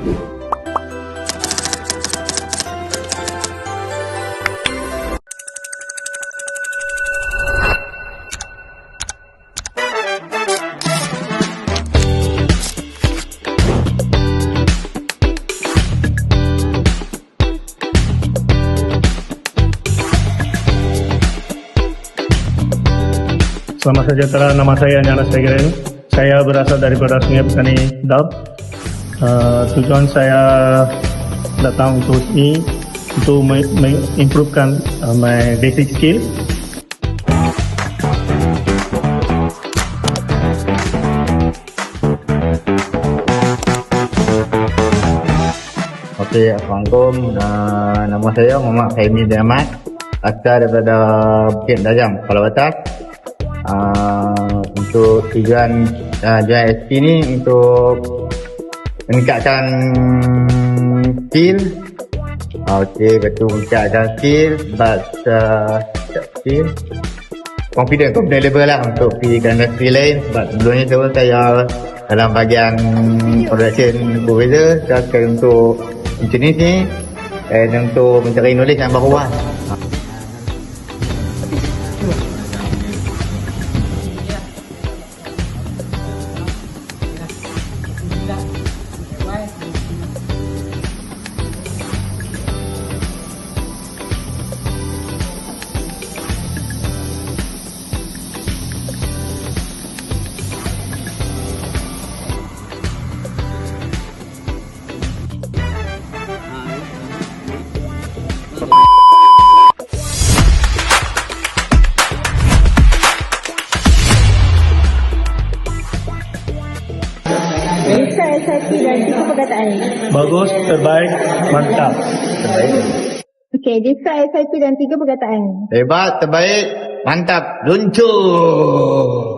Selamat sejahtera, nama saya Anjanas Tegeren. Saya berasal daripada Sungai Petani Dab. Tujuan saya datang untuk ini untuk mengimprovekan my basic skill. Okey, Assalamualaikum. Nama saya Muhammad Fahmi bin Ahmad. Asal daripada Bukit Dajam, Kepala Batas. Untuk tujuan join SP ni untuk meningkatkan skill. Okey, betul, meningkatkan skill, skill confident level lah untuk pergi ke industri lain. Sebab sebelumnya tu saya dalam bahagian production supervisor, sekarang untuk jenis ni dan untuk mencari knowledge yang baru lah. Describe SIP dan 3 perkataan. Bagus, terbaik, mantap. Okey, describe SIP dan 3 perkataan. Hebat, terbaik, mantap, luncur.